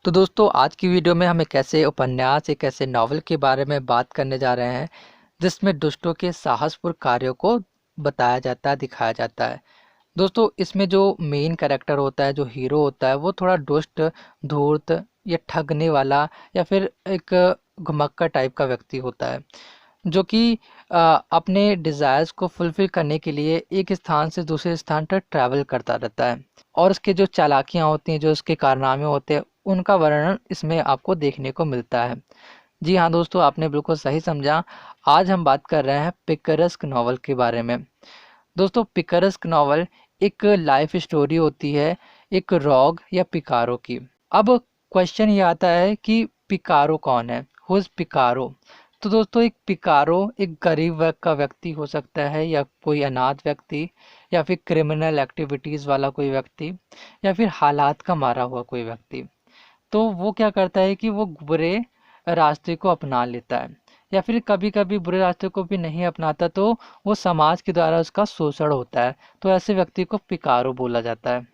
तो दोस्तों आज की वीडियो में हम एक ऐसे नॉवल के बारे में बात करने जा रहे हैं जिसमें दुष्टों के साहसपूर्ण कार्यों को बताया जाता है, दिखाया जाता है। दोस्तों इसमें जो मेन कैरेक्टर होता है, जो हीरो होता है, वो थोड़ा दुष्ट, धूर्त या ठगने वाला या फिर एक घुमक्कड़ टाइप का व्यक्ति होता है, जो कि अपने डिज़ायर्स को फुलफ़िल करने के लिए एक स्थान से दूसरे स्थान तक ट्रैवल करता रहता है। और उसके जो चालाकियाँ होती हैं, जो उसके कारनामे होते हैं, उनका वर्णन इसमें आपको देखने को मिलता है। जी हाँ दोस्तों, आपने बिल्कुल सही समझा। आज हम बात कर रहे हैं पिकरेस्क नॉवल के बारे में। दोस्तों पिकरेस्क नॉवल एक लाइफ स्टोरी होती है, एक रॉग या पिकारो की। अब क्वेश्चन ये आता है कि पिकारो कौन है, हु इज पिकारो। तो दोस्तों एक पिकारो एक गरीब वर्ग का व्यक्ति हो सकता है, या कोई अनाथ व्यक्ति, या फिर क्रिमिनल एक्टिविटीज़ वाला कोई व्यक्ति, या फिर हालात का मारा हुआ कोई व्यक्ति। तो वो क्या करता है कि वो बुरे रास्ते को अपना लेता है, या फिर कभी कभी बुरे रास्ते को भी नहीं अपनाता, तो वो समाज के द्वारा उसका शोषण होता है। तो ऐसे व्यक्ति को पिकारो बोला जाता है।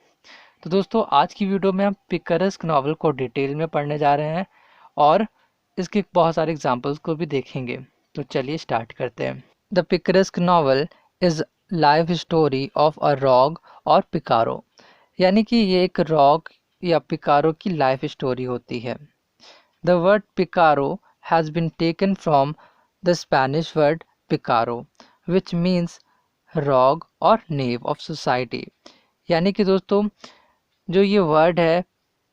तो दोस्तों आज की वीडियो में हम पिकरेस्क नॉवल को डिटेल में पढ़ने जा रहे हैं और इसके बहुत सारे एग्जाम्पल्स को भी देखेंगे। तो चलिए स्टार्ट करते हैं। The picaresque novel is life story of a rogue और पिकारो, यानी कि ये एक रॉग या पिकारो की लाइफ स्टोरी होती है। The word picaro has been taken from the Spanish word picaro which means rogue और नेव ऑफ सोसाइटी। यानी कि दोस्तों जो ये वर्ड है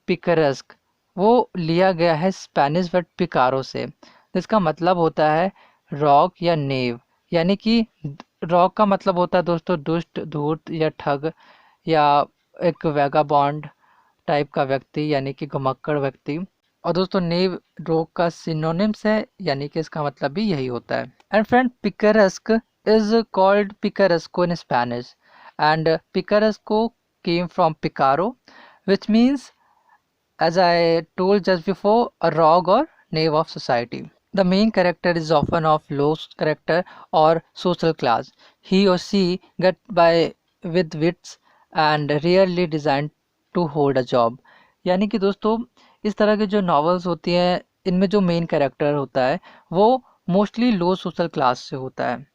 पिकरेस्क, वो लिया गया है स्पेनिश वर्ड पिकारो से, जिसका मतलब होता है रॉग या नेव। यानी कि रॉग का मतलब होता है दोस्तों दुष्ट, धूर्त या ठग, या एक वैगाबॉन्ड टाइप का व्यक्ति, यानी कि घुमक्कड़ व्यक्ति। और दोस्तों नेव रोग का सिनोनिम्स है, यानी कि इसका मतलब भी यही होता है। And friend picaresque is called picaresco in Spanish, and picaresco came from picaro, which means, as I told just before, a rogue or knave of society. The main character is often of low character or social class. He or she get by with wits and rarely designed to hold a job. यानी कि दोस्तों इस तरह के जो novels होती हैं, इनमें जो मेन कैरेक्टर होता है वो मोस्टली लो सोशल क्लास से होता है,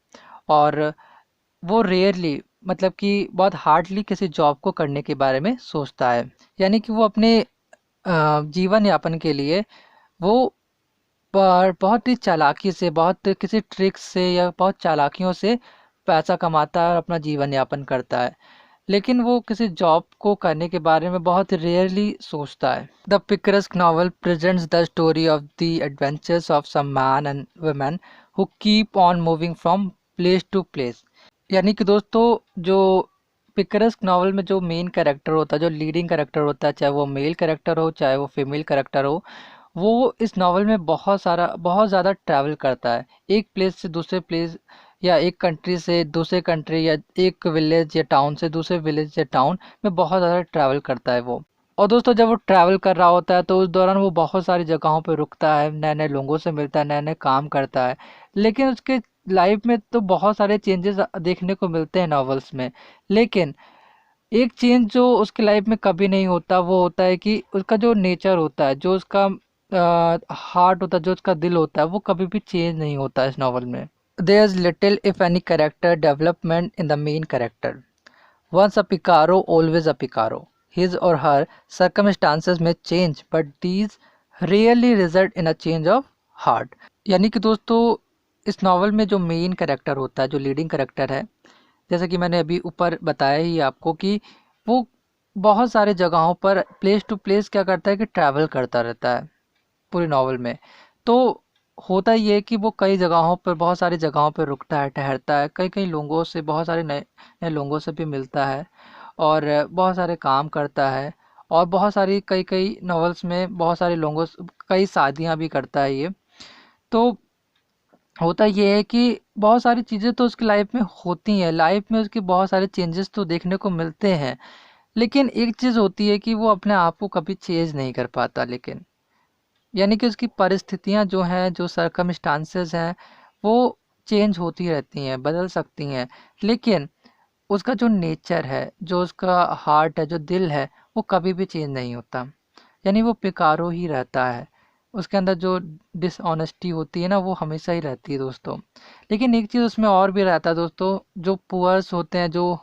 और वो रेयरली, मतलब कि बहुत हार्डली किसी जॉब को करने के बारे में सोचता है। यानी कि वो अपने जीवन यापन के लिए वो बहुत ही चालाकी से, बहुत किसी ट्रिक्स से या बहुत चालाकियों से पैसा कमाता है और अपना जीवन यापन करता है, लेकिन वो किसी जॉब को करने के बारे में बहुत रेयरली सोचता है। The picaresque novel presents the story of the adventures of some man and women who keep on moving from place to place. यानी कि दोस्तों जो पिकरेस्क नॉवल में जो मेन कैरेक्टर होता है, जो लीडिंग कैरेक्टर होता है, चाहे वो मेल कैरेक्टर हो चाहे वो फीमेल कैरेक्टर हो, वो इस नॉवल में बहुत ज़्यादा ट्रैवल करता है, एक प्लेस से दूसरे प्लेस, या एक कंट्री से दूसरे कंट्री, या एक विलेज या टाउन से दूसरे विलेज या टाउन में बहुत ज़्यादा ट्रैवल करता है वो। और दोस्तों जब वो ट्रैवल कर रहा होता है तो उस दौरान वो बहुत सारी जगहों पर रुकता है, नए नए लोगों से मिलता है, नए नए काम करता है, लेकिन उसके लाइफ में तो बहुत सारे चेंजेस देखने को मिलते हैं नॉवेल्स में। लेकिन एक चेंज जो उसकी लाइफ में कभी नहीं होता, वो होता है कि उसका जो नेचर होता है, जो उसका हार्ट होता है, जो उसका दिल होता है, वो कभी भी चेंज नहीं होता इस नॉवल में। There is little if any character development in the main character. Once a picaro always a picaro. His और her circumstances may change but these rarely result in a change of heart। यानी कि दोस्तों इस novel में जो main character होता है, जो लीडिंग कैरेक्टर है, जैसा कि मैंने अभी ऊपर बताया ही आपको कि वो बहुत सारे जगहों पर प्लेस टू प्लेस क्या करता है कि ट्रैवल करता रहता है पूरी नॉवल में। तो होता ये है कि वो कई जगहों पर, बहुत सारी जगहों पर रुकता है, ठहरता है, कई कई लोगों से, बहुत सारे नए नए लोगों से भी मिलता है, और बहुत सारे काम करता है, और बहुत सारी कई कई नॉवेल्स में बहुत सारे लोगों से कई शादियां भी करता है ये। तो होता ये है कि बहुत सारी चीज़ें तो उसकी लाइफ में होती हैं, लाइफ में उसके बहुत सारे चेंजेस तो देखने को मिलते हैं, लेकिन एक चीज़ होती है कि वो अपने आप को कभी चेंज नहीं कर पाता। लेकिन यानी कि उसकी परिस्थितियां जो हैं, जो सरकमस्टांसेस हैं, वो चेंज होती रहती हैं, बदल सकती हैं, लेकिन उसका जो नेचर है, जो उसका हार्ट है, जो दिल है, वो कभी भी चेंज नहीं होता। यानी वो पिकारो ही रहता है। उसके अंदर जो डिसऑनेस्टी होती है ना वो हमेशा ही रहती है दोस्तों। लेकिन एक चीज़ उसमें और भी रहता है दोस्तों, जो पुअर्स होते हैं, जो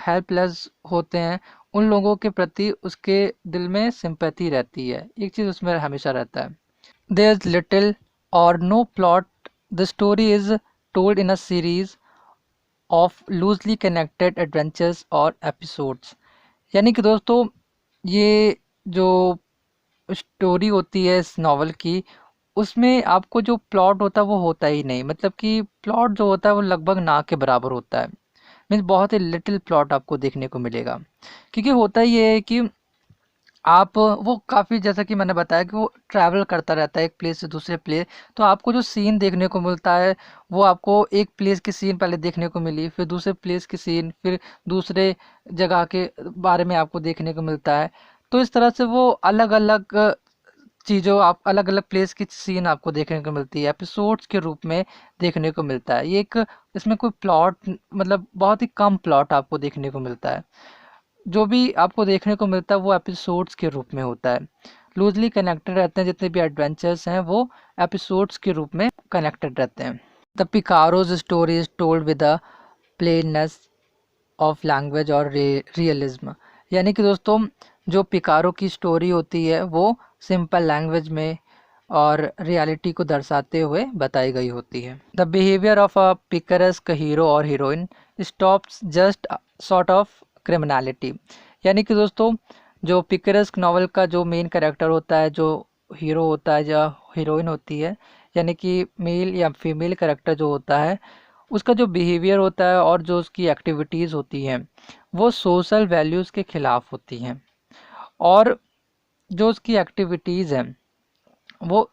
हेल्पलेस होते हैं, उन लोगों के प्रति उसके दिल में सिंपैथी रहती है। एक चीज़ उसमें हमेशा रहता है। There is little or no plot, the story is told in a series of loosely connected adventures or episodes. यानी कि दोस्तों ये जो स्टोरी होती है इस नॉवल की, उसमें आपको जो प्लॉट होता है वो होता ही नहीं। मतलब कि प्लॉट जो होता है वो लगभग ना के बराबर होता है। मीन्स बहुत ही लिटिल प्लॉट आपको देखने को मिलेगा। क्योंकि होता ये है कि आप वो काफ़ी, जैसा कि मैंने बताया कि वो ट्रैवल करता रहता है एक प्लेस से दूसरे प्लेस। तो आपको जो सीन देखने को मिलता है वो आपको एक प्लेस की सीन पहले देखने को मिली, फिर दूसरे प्लेस की सीन, फिर दूसरे जगह के बारे में आपको देखने को मिलता है। तो इस तरह से वो अलग अलग चीज़ों, आप अलग अलग प्लेस की सीन आपको देखने को मिलती है, एपिसोड्स के रूप में देखने को मिलता है। ये एक, इसमें कोई प्लॉट, मतलब बहुत ही कम प्लॉट आपको देखने को मिलता है। जो भी आपको देखने को मिलता है वो एपिसोड्स के रूप में होता है। लूजली कनेक्टेड रहते हैं, जितने भी एडवेंचर्स हैं वो एपिसोड्स के रूप में कनेक्टेड रहते हैं। The picaro's story is told with a plainness of language और रियलिज्म। यानी कि दोस्तों जो पिकारो की स्टोरी होती है वो सिंपल लैंग्वेज में और रियलिटी को दर्शाते हुए बताई गई होती है। The behaviour of a picaresque hero और heroine stops just sort of criminality. यानी कि दोस्तों जो पिकरस्क नॉवल का जो मेन कैरेक्टर होता है, जो हीरो होता है या हीरोइन होती है, यानी कि मेल या फीमेल कैरेक्टर जो होता है, उसका जो बिहेवियर होता है और जो उसकी एक्टिविटीज़ होती हैं वो सोशल वैल्यूज़ के ख़िलाफ़ होती हैं। और जो उसकी एक्टिविटीज़ हैं वो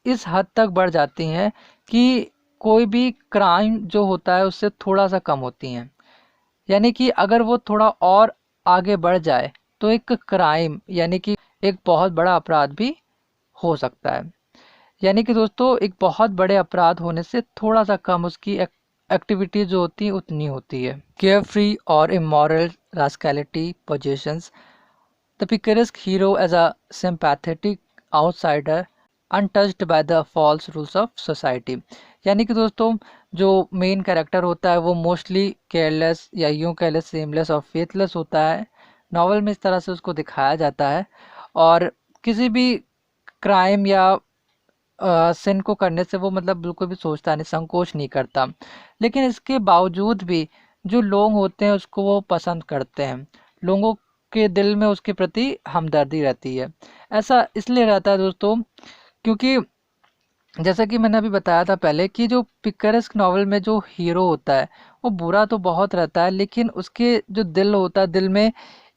इस हद तक बढ़ जाती हैं कि कोई भी क्राइम जो होता है उससे थोड़ा सा कम होती हैं। यानी कि अगर वो थोड़ा और आगे बढ़ जाए तो एक क्राइम, यानी कि एक बहुत बड़ा अपराध भी हो सकता है। यानी कि दोस्तों एक बहुत बड़े अपराध होने से थोड़ा सा कम उसकी एक्टिविटी जो होती है उतनी होती है। केयर फ्री और immoral rascality positions the picturesque hero as a sympathetic outsider untouched by the false rules of society. यानी कि दोस्तों जो मेन कैरेक्टर होता है वो मोस्टली केयरलेस या यूँ कह लें सेमलेस और फेथलेस होता है। नॉवल में इस तरह से उसको दिखाया जाता है और किसी भी क्राइम या सिन को करने से वो मतलब बिल्कुल भी सोचता नहीं, संकोच नहीं करता। लेकिन इसके बावजूद भी जो लोग होते हैं उसको वो पसंद करते हैं। लोगों के दिल में उसके प्रति हमदर्दी रहती है। ऐसा इसलिए रहता है दोस्तों क्योंकि जैसा कि मैंने अभी बताया था पहले कि जो पिक्चरेस्क नॉवल में जो हीरो होता है वो बुरा तो बहुत रहता है, लेकिन उसके जो दिल होता है, दिल में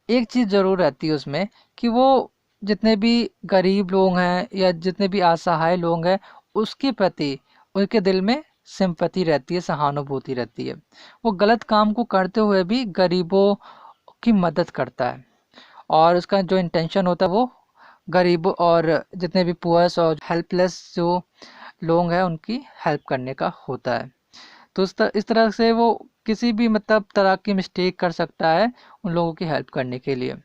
एक चीज़ ज़रूर रहती है उसमें कि वो जितने भी गरीब लोग हैं या जितने भी असहाय लोग हैं उसके प्रति उनके दिल में सिंपैथी रहती है, सहानुभूति रहती है। वो गलत काम को करते हुए भी गरीबों की मदद करता है और उसका जो इंटेंशन होता है वो गरीबों और जितने भी पुअर्स और हेल्पलेस जो लोग हैं उनकी हेल्प करने का होता है। तो इस तरह से वो किसी भी मतलब तरह की मिस्टेक कर सकता है उन लोगों की हेल्प करने के लिए।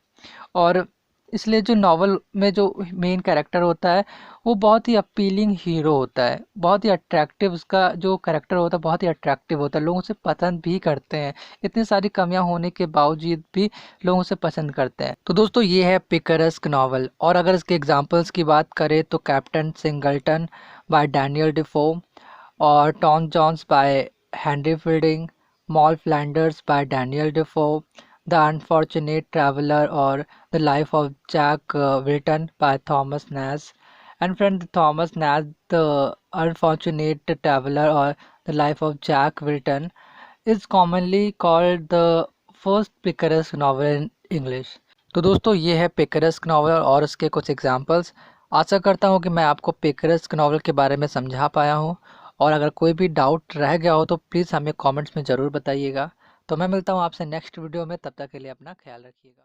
और इसलिए जो नॉवल में जो मेन कैरेक्टर होता है वो बहुत ही अपीलिंग हीरो होता है, बहुत ही अट्रैक्टिव, उसका जो कैरेक्टर होता है बहुत ही अट्रैक्टिव होता है, लोग उसे पसंद भी करते हैं। इतनी सारी कमियां होने के बावजूद भी लोग उसे पसंद करते हैं। तो दोस्तों ये है पिकरस्क नॉवल। और अगर इसके एग्जाम्पल्स की बात करें तो Captain Singleton by Daniel Defoe, और Tom Jones by Henry Fielding, Moll Flanders by Daniel Defoe, the unfortunate traveller और the life of Jack Wilton by Thomas Nashe, and friend Thomas Nashe, the unfortunate traveller और the life of Jack Wilton is commonly called the first picaresque novel in English। तो दोस्तों ये है पिकरेस्क novel और उसके कुछ examples. आशा करता हूँ कि मैं आपको पिकरेस्क नॉवल के बारे में समझा पाया हूँ, और अगर कोई भी डाउट रह गया हो तो प्लीज़ हमें कमेंट्स में ज़रूर बताइएगा। तो मैं मिलता हूँ आपसे नेक्स्ट वीडियो में, तब तक के लिए अपना ख्याल रखिएगा।